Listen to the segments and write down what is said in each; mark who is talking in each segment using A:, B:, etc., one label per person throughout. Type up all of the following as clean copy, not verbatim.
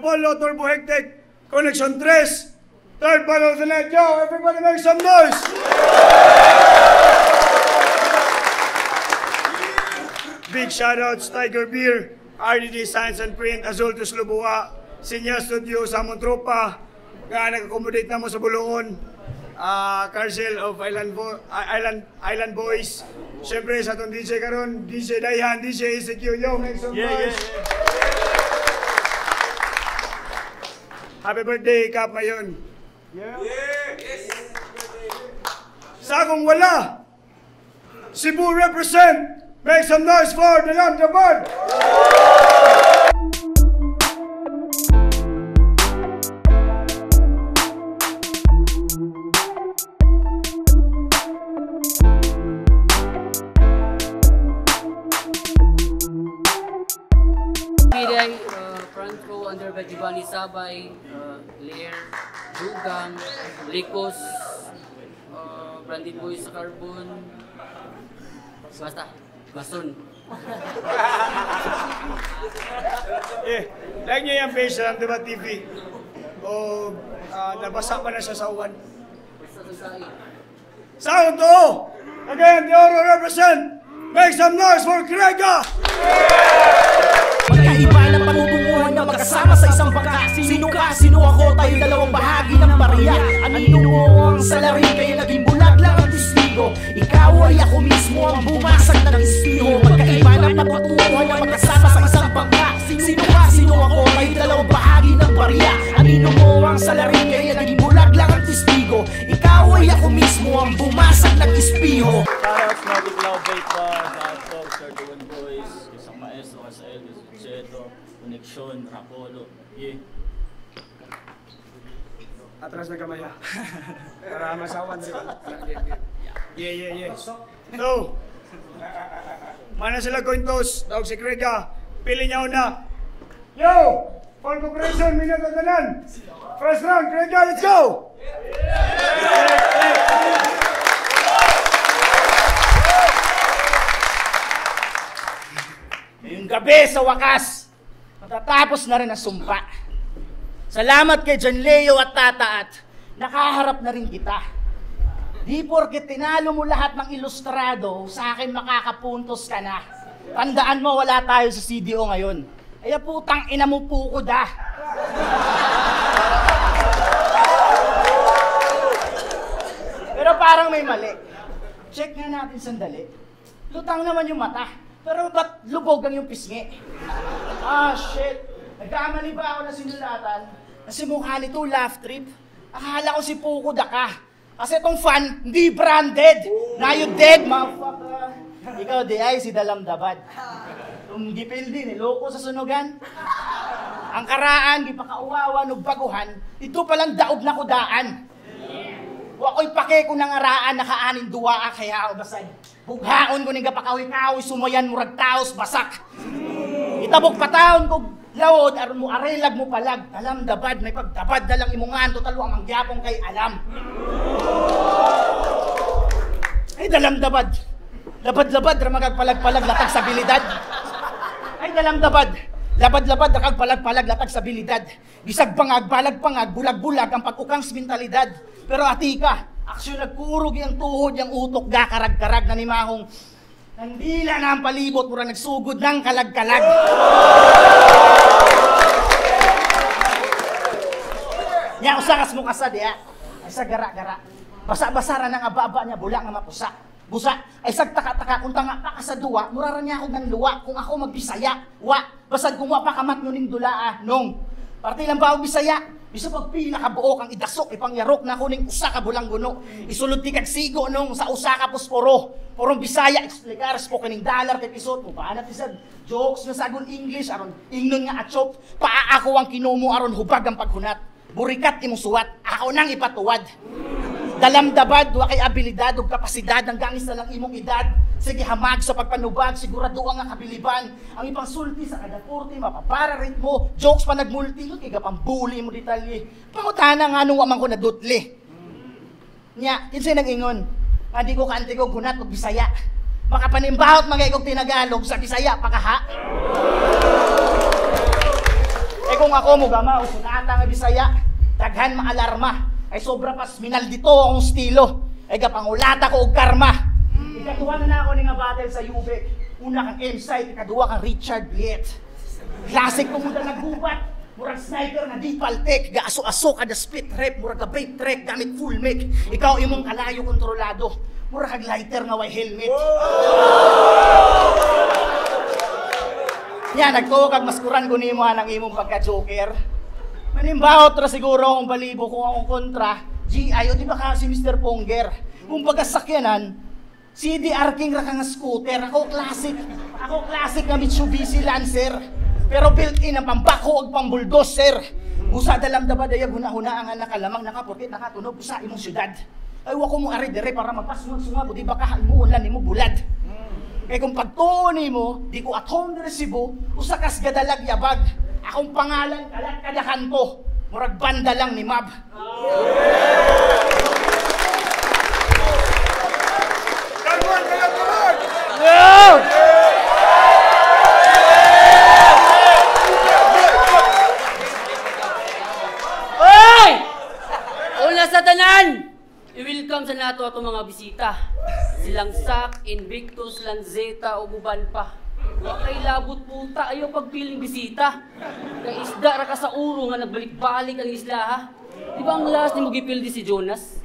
A: Apollo Turbo Hectic, Connection 3. Third battle of the night. Yo, everybody make some noise! Big shoutouts, Tiger Beer, RDD Science and Print, Azultus Lubua, Sinya Studio, Samon Tropa, nga nag-accommodate na mo sa Buluon, Carcel of Island Boys, siyempre sa itong DJ karon, DJ Daihan, DJ ECQ, yo, make some noise! Happy birthday, Kap Mayon! Yeah. Yes. Sa akong wala, Cebu represent! Make some noise for the Lamjabad!
B: Piday, front row under by Giovanni Sabay, Lair, Dugang, Likos, Branded Boys Carbon, basta, Basun.
A: Like nyo yung page sa Lamjabad TV. O nabasa pa na siya sa uwan. Sound to! Again, the Oro represent! Make some noise for Krega!
C: Magkaiba ng panutunguhan na magkasama sa isang bangka. Sino ka, sino ako, tayo dalawang bahagi ng bariya. Anino mo ang salarin, kaya naging bulag lang ang testigo. Ikaw ay ako mismo ang bumasag ng ispiho. Magkaiba ng panutunguhan na magkasama sa isang bangka. Sino ka, sino ako, tayo dalawang bahagi ng bariya. Anino mo ang salarin, kaya naging bulag lang ang testigo. Ikaw ay ako mismo ang bumasag ng ispiho.
D: Shoutouts Magic Love Bait Bar, Hotdog, Sarduan Boys, isang maestro sa Elvis Ucheto, Connection, Apollo, yeah.
A: Atras na kamay ha. Para masawan rin. Yeah. So, mana sila coin toss, tawag si Krega, pili niya una. Yo! For cooperation, minat at tanan. First round, Krega, let's go!
C: Ngayong gabi sa wakas, matatapos na rin ang sumpa. Salamat kay John Leo at Tata at nakaharap na rin kita. Di porket tinalo mo lahat ng ilustrado, sa akin makakapuntos ka na. Tandaan mo, wala tayo sa CDO ngayon. Kaya putang ina mo puko da. Pero parang may mali. Check nga natin sandali. Lutang naman yung mata. Pero ba't lubog ang yung pisngi? Ah, shit. Nagkamali ba ako na sinulatan? Kasi mukha nito, laugh trip. Akala ko si Puko Daka. Kasi itong fan, hindi branded. Now you dead, motherfucker. Ikaw di ay si Dalamdabad. Gipil din, loko sa sunugan. Ang karaan, di pa kauwawa, nagbaguhan. Ito palang daog na kudaan. Wako'y pake ko ng araan, nakaanin duwa kaya ako basag. Bughaon ko niga pakawi-kawi, sumayan murag taos, basak. Itabok pataon ko, lawod, aron mo arelag mo palag. Dalamdabad, may pagdabad na lang imungan, totalo ang mangyapong kay alam. Ay, Dalamdabad. Labad-labad, ramagag palag-palag, latag sa abilidad. Ay, Dalamdabad. Labad-labad, rakag palag-palag, latag sa abilidad. Bisag pangag, balag-pangag, bulag-bulag, ang pag-ukang mentalidad. Pero ati ka, aksyon nagkurog yung tuhod, yung utok, gakarag-karag na ni Mahong. Nandila na ang palibot, mura nagsugod ng kalag-kalag. Nya, usakas mo kasad, ya. Ay sa gara-gara. Basa-basara ng aba-aba niya, bula nga mapusa. Busa, ay sagtaka-taka, kung tanga pa ka sa duwa, muraran niya ako ng luwa, kung ako magbisaya, wa, basad kung wa pa kamat nuning dulaa, nung. Parte lang ba ako bisaya? Bisa pagpila ka buok ang idasok, ipangyarok na kuning usa ka bulang guno. Isulod ti kag sigo nung sa usa ka posporo. Porong bisaya, explicar po kaning dollar kay pisot. Kung paano tisad, jokes na sagon English, aron ingnon nga atchop. Paa ako ang kinumo aron hubag ang paghunat. Burikat imong suwat, ako nang ipatuwad. Dalamdabad, wa kay abilidad ug kapasidad ang gangis na lang imong edad. Sige hamag sa pagpanubag, sigurado ang kabiliban. Ang ipang sulti sa kada porte, mapapara ritmo. Jokes pa nagmulti, kay pambuli mo detalye. Pangutana nga nung amang ko nadutli. Nya, kinsay nag-ingon? Hindi ko kaantigog hunat ug Bisaya. Makapanimbahot mga ikog tinagalog sa Bisaya pakaha. Eh kung ako mo gama, usunata nga Bisaya, daghan maalarma. Ay sobra pas minal dito akong estilo. Ay kapangulata ko og karma. Ikaduha na ako ni nga battle sa Ube. Una kang M-Site, ikaduha kang Richard Bliet. Classic ko muna nagbubat. Murag sniper na di paltek, gaaso-aso kada split rep, murag ka vape trek gamit full mic. Ikaw imong kalayo kontrolado, murag kag lighter nga way helmet. Yan, nagtuo kag maskuran ko nimo anang imong pagka-joker. Manimbawot ra siguro akong balibo kung akong kontra, GI o di ba ka si Mr. Ponger. Kung pagkasakyanan, CDR King ra ka nga scooter, ako classic nga Mitsubishi Lancer. Pero built-in ang pambako ag pambulldozer. Busa dalam daba daya guna-huna ang nakalamang nakapurkit nakatunog sa imong syudad. Ay wako mo ari dire para magpasungag-sungag di ba ka imuulan nimo bulad. Kay kung pagtuon nimo, di ko at home dire Cebu, usa kas gadalag yabag. Akong pangalan kalat kada kanto. Murag banda lang ni Mab.
B: Sa tanan, i-welcome sa nato atong mga bisita. Silang Sak, Invictus, Lanzeta o Guban pa. Wakay labot puta, ayaw pagpiling bisita. Kay isda ra ka sa uro nga nagbalik-balik ang isla ha. Di ba ang last ni mo gipildi si Jonas?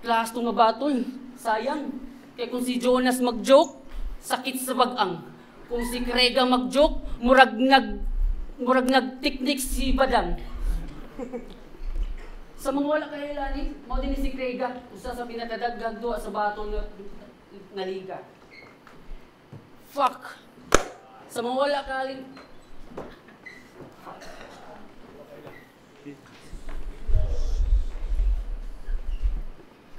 B: Class to nga batol, sayang. Kay kung si Jonas mag-joke, sakit sa bagang. Kung si Krega mag-joke, murag nag-tiknik si Badang. Sa mga wala kahilani, mo din si Krega, usa sa pinakadagdag doa sa batol na liga. Fuck! Sa mga wala kahilani...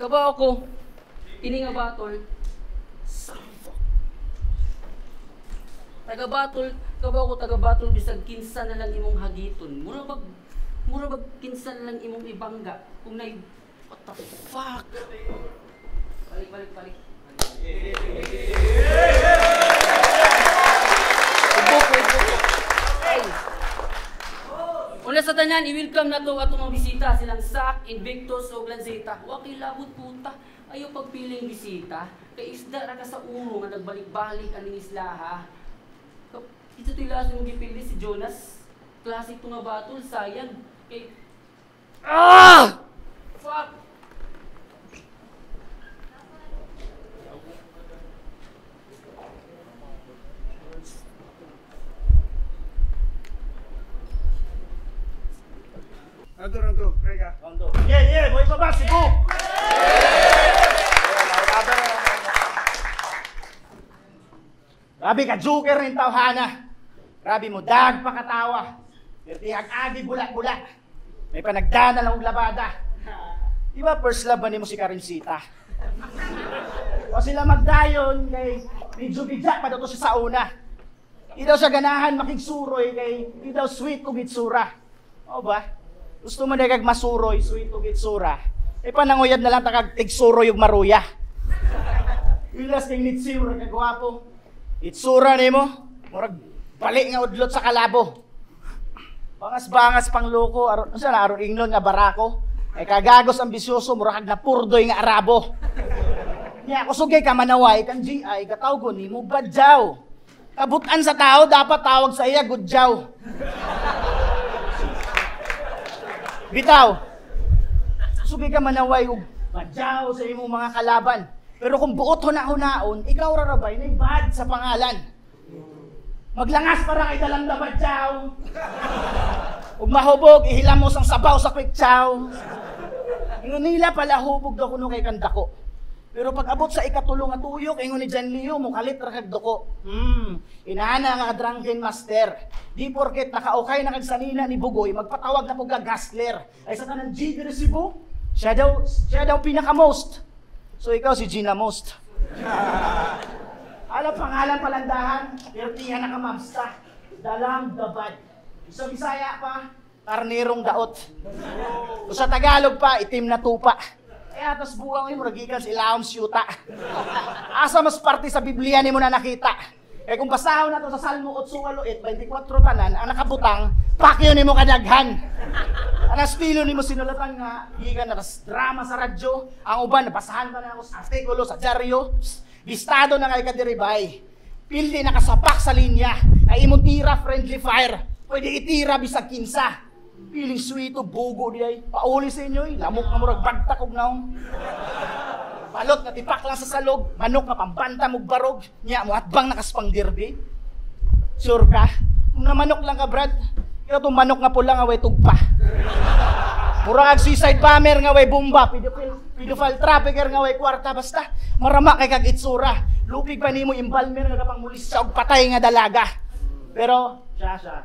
B: Kabaw ko, ini nga batol, taga-batol, bisag kinsa na lang imong hagiton. Mura bag kinsan lang imong ibangga kung nay what the fuck. Balik. Ay. Una sa tanan, i-welcome na to atong mga bisita silang Sak, Invictus o Lanzeta. Wa kay labot puta. Ayaw pagpiling bisita. Kay isda ra ka sa ulo nga nagbalik-balik aning isla ha. Ito tilas mong gipili si Jonas. Classic to nga batol, sayang. Okay. Fuck!
A: Ranto, Krega.
C: Yeah, boy baba, Cebu! Grabe ka, joker rin tawhana. Grabe mo, dag pakatawa. Pirtihag agi bulak-bulak. May panagdana lang og labada. Di ba first love ba nimo si Karinsita? O sila magdayon kay medyo bigya pa daw to siya sa una. Di daw siya ganahan makigsuroy kay di daw sweet kung itsura. O ba? Gusto mo na kag masuroy, sweet kung itsura. E pananguyab na lang takag tigsuroy og maruya. Ilas kay nitsura kag gwapo. Itsura nimo, murag bali nga udlot sa kalabo. Bangas-bangas pang loko, aron sa aron inglon nga barako. Ay kagagos ambisyoso murag na purdoy nga arabo. Nya ako sugay ka manaway kan GI katawgon nimo badjaw. Kabutan sa tao dapat tawag sa iya gudjaw. Bitaw. Sugay ka manaway og badjaw sa imong mga kalaban. Pero kung buot huna-hunaon, ikaw rarabay na bad sa pangalan. Maglangas para kay dalang dapat chow. Ug mahubog, ihilamos ang sabaw sa quick chow. Ingon nila pala hubog daw kuno kay kandako. Pero pag abot sa ikatulong nga tuyok, ingon ni Jan Leo, mukalit ra kag doko. Inana nga drunken master. Di porket nakaukay na kag sanina ni Bugoy, magpatawag na po ka Gasler. Ay sa tanan G dire Cebu, siya daw pinaka-most. So ikaw si Gina Most. Alam pangalan palandahan, pertihan na kamamsta. Dalang dabad. Sa Bisaya pa, karnerong daot. O sa Tagalog pa, itim na tupa. Kaya atas buwang yung ragikan sa ilawang siyuta. Asa mas parte sa Biblia ni mo na nakita. Eh kung basahon na to sa Salmo 8:8, 24 tanan, ang nakabutang, pakyo nimo kadaghan. Ang estilo nimo sinulatan nga, gikan na drama sa radyo, ang uban nabasahan pa na ako sa artikulo sa dyaryo, listado na kay kadiribay. Pildi nakasapak sa linya, ay imong tira friendly fire. Pwede itira bisag kinsa. Piling sweet o bugo di ay. Pauli sa inyo, lamok na murag bagtak og naong. Balot na tipak lang sa salog, manok na pambanta mong barog, niya mo at bang nakaspang derby. Sure ka? Kung na manok lang ka, Brad, ikaw itong manok nga pula nga way tugpa. Murag suicide bomber nga way bomba, pedophile trafficker nga way kwarta, basta marama kay kag itsura. Lupig pa nimo imbalmer nga kapang mulis sa og patay nga dalaga. Pero, siya.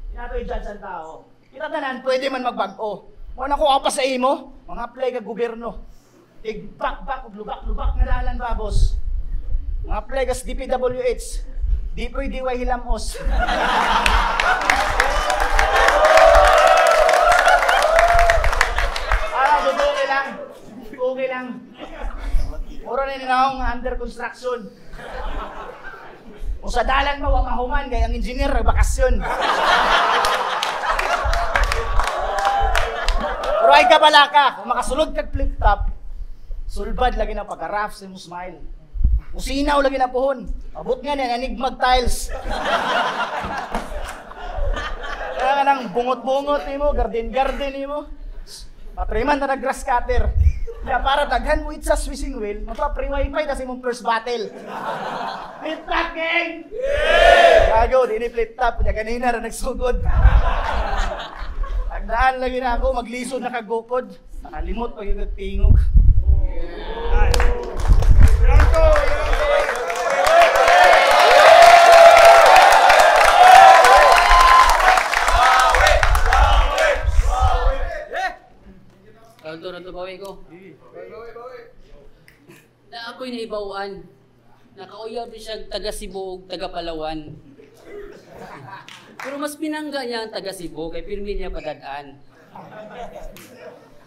C: Inato i-judge ang tao. Kita tanan, pwede man magbag-o. Wala ko pa sa imo, mga play ka gobyerno. Tigbak-bak ug lubak-lubak nga dalan babos. Mga plegas DPWH, di pwede way hilamos. Okay lang. Mura na nila under construction. Kung sa dalan pa, wang mahuman, kaya ang engineer, bakasyon. Pero ay kabala ka, kung makasulod kag flip-top, sulbad lagi na pagka-rough sa mo smile. Usinaw lagi na pohon. Abot nga niya, nanigmag tiles. Kaya ka nang bungot-bungot ni mo, garden-garden ni mo. Patriman na nag-grass cutter. Kaya para daghan mo sa swishing wheel, mapa-pre-wifi na sa imong first battle. Flip-top, gang! Gago, di ni flip-top. Kaya kanina na nagsugod. Nagdaan lagi na ako, maglisod na kagukod. Nakalimot pag yung nagtingog.
B: Kanto bawi ko. Na ako'y naibawaan. Nakauyaw din siya taga Cebu, taga Palawan. Pero mas pinangga niya ang taga Cebu, kay pirmi niya padadaan.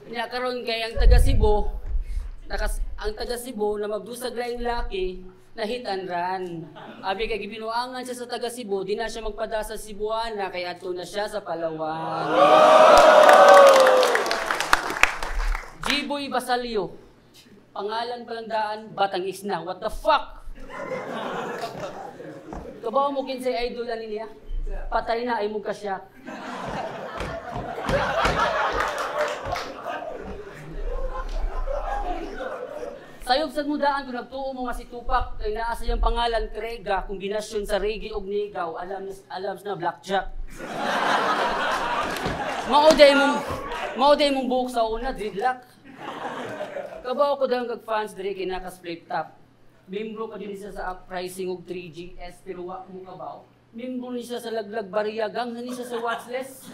B: Kanya karon kay ang taga Cebu, ang taga Cebu na magdusag laing laki, na hit and run. Abi kay gibinuangan siya sa taga Cebu, di na siya magpada sa Cebuana, kay adto na siya sa Palawan. Jiboy Basalio. Pangalan palang daan, Batang Isna. What the fuck? Kabaw mo kinsay idol ani niya? Patay na ay mo kasya. Sayop sa mudaan kung nagtuo mo nga si Tupac kay naa sa iyang pangalan Krega, kombinasyon sa reggae og nigaw, alam na blackjack. Mauday mong buhok sa una, dreadlock. Kabaw ko daw kag fans diri kay nakas flip top. Membro pa din siya sa uprising og 3GS pero wa mo kabaw. Membro ni siya sa Laglag Bariagang, ni siya sa watchlist.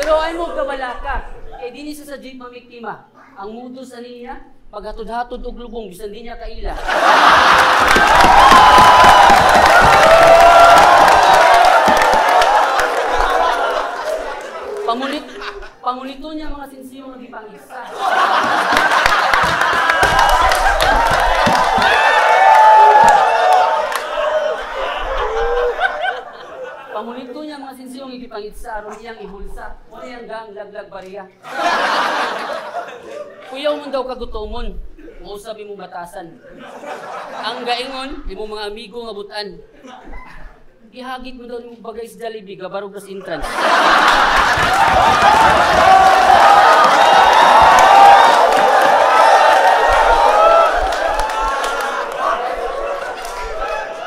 B: Pero ay mo kabala ka. Kay dinhi siya sa jeep mamiktima. Ang modus ani niya paghatod-hatod og lubong bisan di niya kaila. Pangulito niya mga sinsiyong nagipangisa. Pangulito niya mga sinsiyong nagipangisa aron iyang ihulsa. Mo iyang gang Laglag Baria. Kuyaw mo daw kagutomon. Mausap imong batasan. Ang gaingon, imong mga amigo nga butan. Ihagit mo daw yung bagay sa Jollibee, gabarog na sa entrance.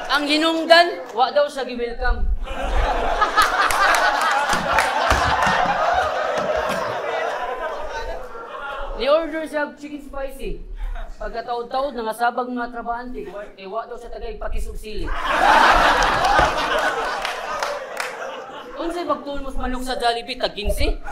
B: Ang hinungdan, wa daw siya gi-welcome. Ni-order siya chicken spicy. Pagkataod-taod, nangasabag mga trabahante, wa daw siya tagay patis og sili. Unsay pagtulmos manok sa Jollibee, tag 15?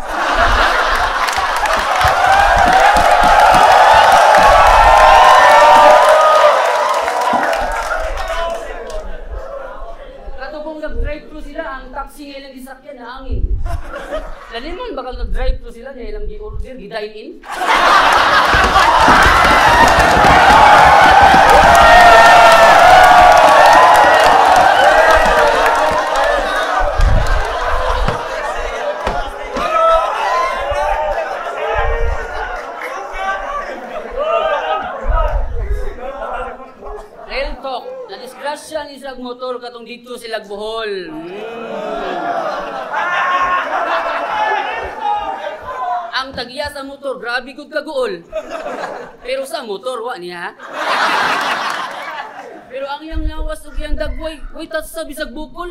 B: Katubong nag-drive-thru sila, ang taxi nga ilang gisakyan na angin. Laliman, bakal nag-drive-thru sila, niya ilang gi-order order, gidain in. Real talk, na-disgrasya ni Isag motor katong dito sila Bohol. Ang tagiya sa motor, grabe gud kaguol. Pero sa motor, wa niya. Pero ang iyang lawas ug iyang dagway, way tas sa bisag bukol.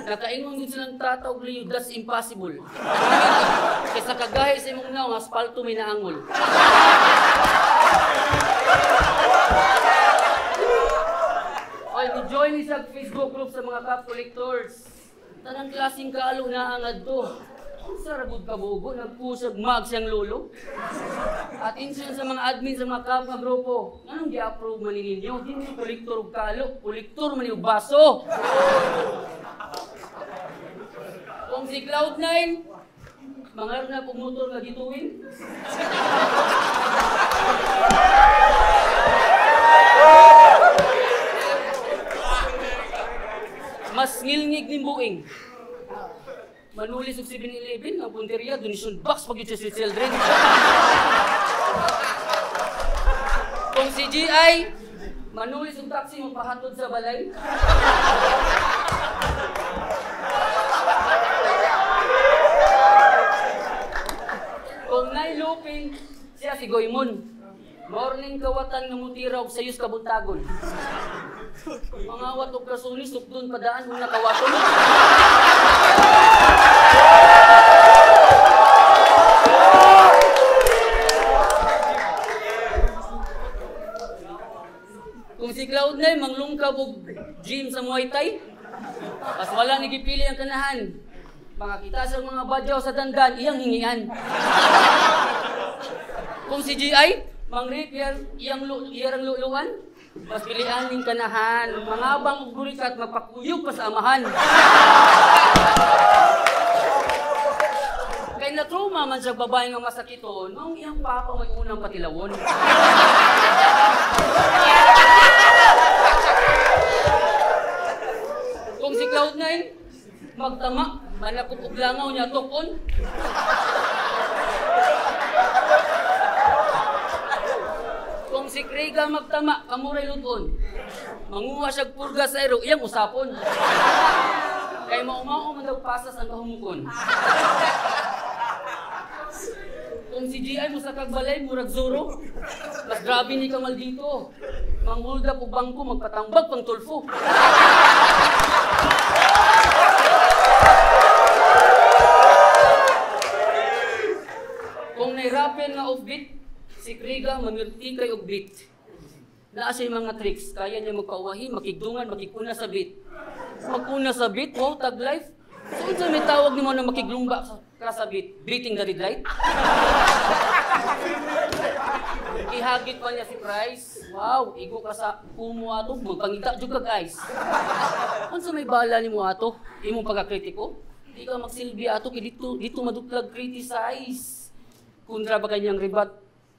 B: Nakaingon gud silang tataw liyo, that's impossible. Kaysa kagahi sa imong naong asfalto may naangol. Oy, ni-join ni sa Facebook group sa mga cup collectors. Tanang klaseng kaalo na angad to. Saragod kabugo, nagpusag mag siyang lolo. At insun sa mga admin sa mga cup nga grupo, anong di-approve man ninyo? Di mo kolektor og kalo, kolektor man yung baso. Kung si Cloud9, mangar na kung motor nga gituwin. Mas ngilngig ni Buing. Manulis og 7-Eleven, ang punteriya, donation box pag yun sa children. Kung si GI, manulis og taxi, magpahatod sa balay. Kung nailupin, siya si Goymon. Morning kawatan nga mutira og sayos kabuntagon. Mga watok kasuni, sukdon padaan mong nakawaton. Kung si Cloud9, manglungkab og gym sa Muay Thai, pas wala nagipili ang kanahan. Makakita sa mga badyaw sa dandan, iyang hingian. Kung si GI, mangrip iyang luluan, mas pilihan ning kanahan, mangabang og gurikat, magpakuyog pa sa amahan. Kay na-trauma man sa babae nga masakiton, nung iyang papa may unang patilawon. Kung si Cloud9, magtama, manakop og langaw niya tukon. Kung si Krega magtama, kamuray luton. Manguha siya purga sa ero, iyang usapon. Kay maumao man daw pasas ang kahumukon. Kung si GI mo sa kagbalay, murag zoro. Mas grabe ni Kamal dito. Manghulda po bangko, magpatambag pang tulfo. Kung nairapen nga offbeat, si Krega mamirti kay offbeat. Naa siya mga tricks, kaya niya magpauwahi, makigdungan, makikuna sa beat. Magkuna sa beat, wow, tag life. So, ito may tawag ni mo na makiglumba ka sa beat, beating the red light. Ihagit pa niya si Price. Wow, igo ka sa kumo ato, magpangita jud kag guys. Unsa may bala nimo ato? Imong pagkakritiko? Di ka magsilbi ato kay dito maduklag criticize. Kundra ba kanyang ribat?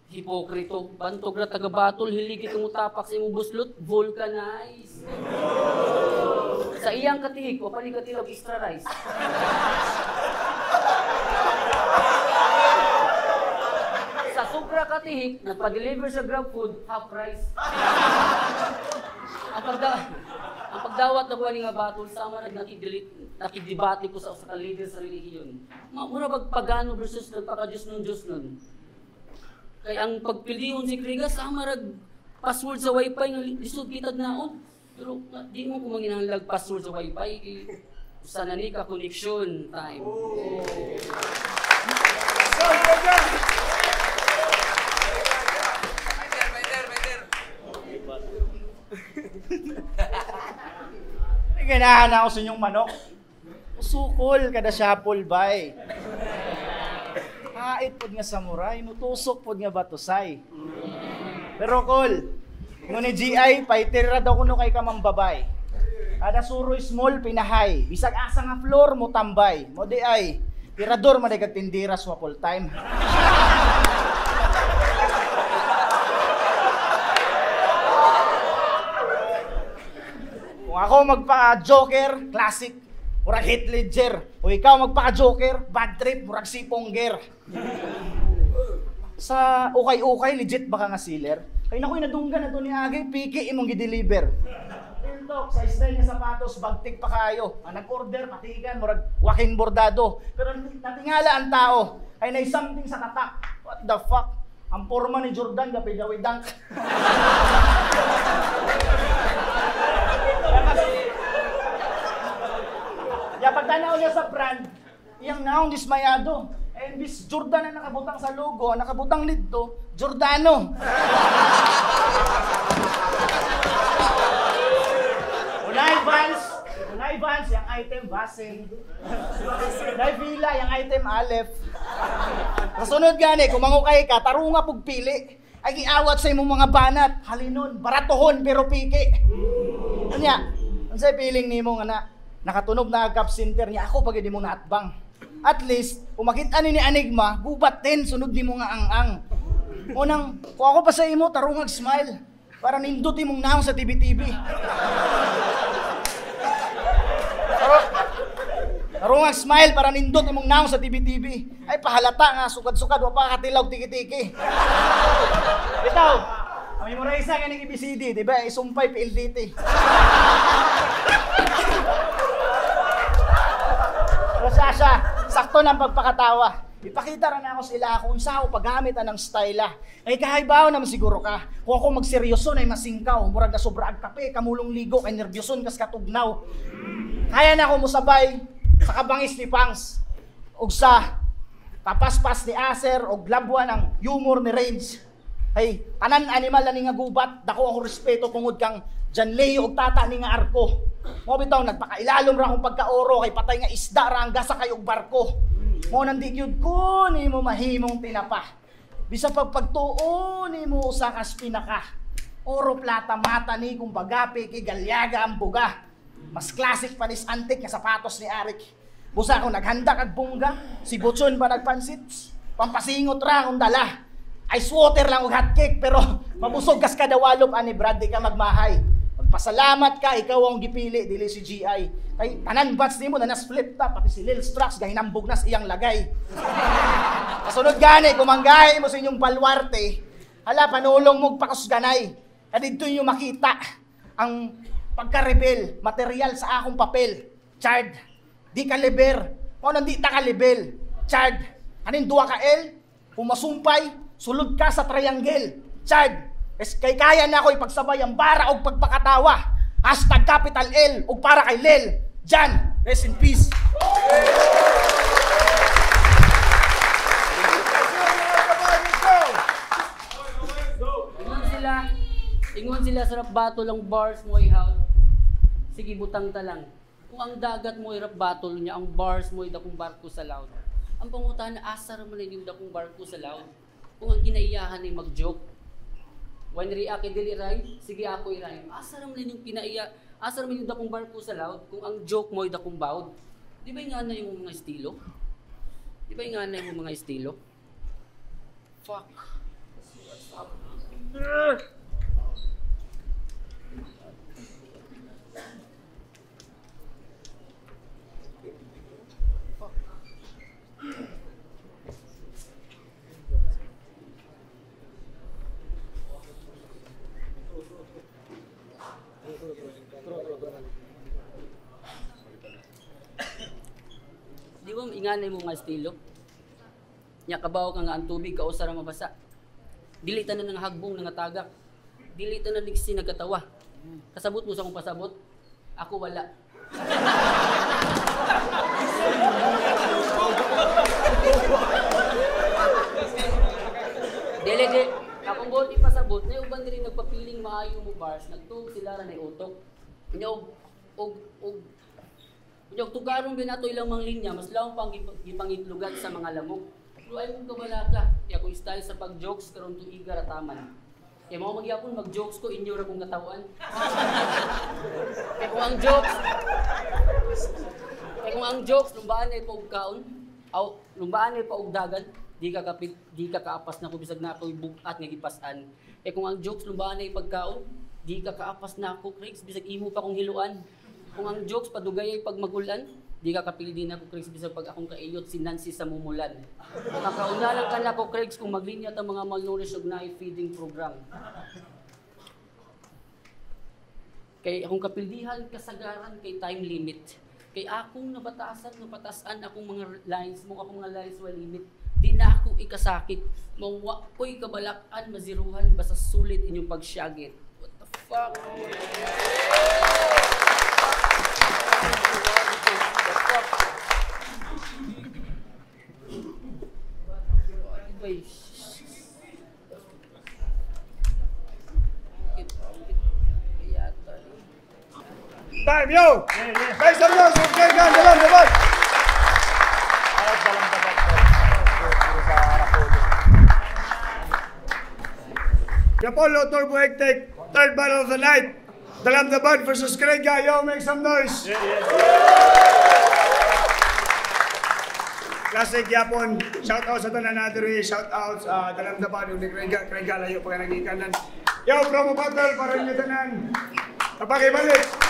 B: Hipokrito, bantog na taga-batol, hiligi kang utapak sa imong buslot, vulcanize. Sa iyang katihik, o panikatilog extra rice. Sa sobra katihik, nagpa-deliver sa Grab Food, half price. Ang pagdawat na kuha nga batol, sama nakidibati ko sa leader sa relihiyon. Mura pagpagano versus nagpaka-Diyos nun. Kaya ang pagpilihon si Krega, sama rag password sa wifi nga lisod kitag naon. Pero di mo kung manginahanglag password sa wifi, sana ni ka connection time.
C: Ganahan ako sa inyong manok. Usukol kada syapol bay. Hait pod nga samurai, nutusok pod nga batusay. Pero kol, ngunit GI, paiter ra daw kuno kay kamang babay. Kada suroy small pinahay, bisag asa nga floor mo tambay. Mo di ay, tirador man kag tindira sa full time. Ako magpa-Joker, classic, murag Heath Ledger. O ikaw magpa-Joker, bad trip, murag si Pongger. Sa ukay-ukay, legit baka nga sealer. Kaya nako'y nadunggan na to ni Agay, piki imong gi-deliver. Talk, sa style nga sapatos, bagtik pa kayo. Ang nag-order, patigan, murag wakin bordado. Pero natingala ang tao, ay na something sa tatak. What the fuck? Ang forma ni Jordan, gapi-gawi dunk. Ya pagtanaw niya sa brand, iyang naong dismayado. Eh, bis Jordan na nakabutang sa logo, nakabutang nito, Jordano. Unay Vans, yung item Basil. Unay Villa, yung item Aleph. Kasunod gani, kung mangukay ka, tarunga pugpili. Ay giawat sa imong mga banat, halinon, baratohon pero piki. Anya, unsay feeling nimo nga na nakatunog na cup center niya ako pag di mo naatbang. At least, kung makita ni Enigma, gubat din, sunod di mo nga ang-ang. Unang, kung ako pa sa imo, tarungag smile. Para nindot imong naong sa TV-TV. Tarungag smile para nindot imong naong sa TV-TV. Ay, pahalata nga, sukad-sukad, wapa katilaw tiki-tiki. Bitaw, ang memorize nga ng ABCD, di ba? Isumpay PLDT. Pero siya, sakto ng pagpakatawa. Ipakita rin ako sila kung sa ako paggamit ng style. Ay kahaybaw naman siguro ka. Kung ako magseryoso na masingkaw, murag na sobra ag kape, kamulong ligo, kay nervyoson kas katugnaw. Kaya na ako musabay sa kabangis ni Pangs. Og sa kapaspas ni Acer, og labwa ng humor ni Range. Ay, tanan animal na ni nga gubat, dako ako respeto kungod kang Jan Leo og tata ni nga arko. Mo bitaw nagpakailalom ra akong pagkaoro kay patay nga isda ra ang gasa kay og barko. Mo nandi gyud ko nimo mahimong tinapa. Bisa pagtuo nimo usa ka pinaka. Oro plata mata ni kung bagapi kay galyaga ang buga. Mas classic pa nis antik nga sapatos ni Arik. Busa ko naghanda kag bungga, si Butchon pa nagpansit. Pampasingot ra akong dala. Ice water lang og hot cake pero mabusog kas kada walop ani Brad di ka magmahay. Magpasalamat ka ikaw ang gipili dili si GI. Kay tanan bats nimo na nas-flip top pati si Lil Strax gahinambog nas iyang lagay. Kasunod gani kumanggahi mo sa inyong balwarte. Hala panulong mo pakusganay. Kadidto niyo makita ang pagka-rebel, material sa akong papel. Chard, di ka leber. O nandi ta ka level. Chard, anin duwa ka L, pumasumpay, sulod ka sa triangle. Chard, kay kaya na ako ipagsabay ang bara o pagpakatawa. Hashtag capital L o para kay Lel. Jan, rest in peace.
B: Ingon sila sa rap battle ang bars mo ihaw. Sige butang ta lang. Kung ang dagat mo rap battle niya, ang bars mo dakong barko sa laut. Ang pangutan na asar man yung dakong barko sa laut. Kung ang kinaiyahan ay mag-joke. When react dili rhyme, sige ako i-rhyme. Asar man yung kinaiya, asar man yung dakong barko sa laut kung ang joke mo ay dakong bawd. Di ba nga na yung mga estilo? Di ba nga na yung mga estilo? Fuck. Di ba inganay mo nga estilo? Nya kabaw ka nga ang tubig kausara mabasa. Dili tanan ng hagbong nga tagak. Dili tanan nigsi nagkatawa. Kasabot mo sa akong pasabot. Ako wala. Dili akong gol di pasabot na uban diri nagpapiling maayo mo bars nagtuog sila ra nay utok. Unya og tugarong binato ilang mga linya, mas lawang pang gipangitlugan sa mga lamok. Pero ay mong kabalaka, kaya kung style sa pag-jokes, karon tuiga rataman. Kaya mga magyapon mag-jokes ko, inyo ra kong katawan. Kaya kung ang jokes, lumbaan ay paug kaon, lumbaan ay paug dagan, di ka kaapas na ko, bisag na ako'y bukat nga gipasan. Kaya kung ang jokes, lumbaan ay pagkaon, di ka kaapas na ako, Craigs, bisag imo pa kong hiluan. Kung ang jokes padugay ay pagmagulan, di ka kapili din ako, Craigs, bisag pag akong kaiyot si Nancy sa mumulan. Nakauna lang ka na ko, Craigs, kung maglinyat ang mga malnourished og naay feeding program. Kay akong kapildihan, kasagaran, kay time limit. Kay akong nabatasan, napatasan akong mga lines mo, akong mga lines wala limit. Di na ako ikasakit. Mawa ko'y kabalakan, maziruhan, basta sulit inyong pagsyagit. What the fuck?
A: Time, yo! Make some noise for Craig Gunn, dalam dapat! Apollo Turbo Hectic, third battle of the night. Dalam dapat versus Craig Gunn, yo, make some noise! Classic Yapon, shout out sa tanan natin rin, shout out sa Dalam dapat yung Craig Gunn, layo pag nagikanan. Yo, promo battle para nyo tanan. Kapag ibalik!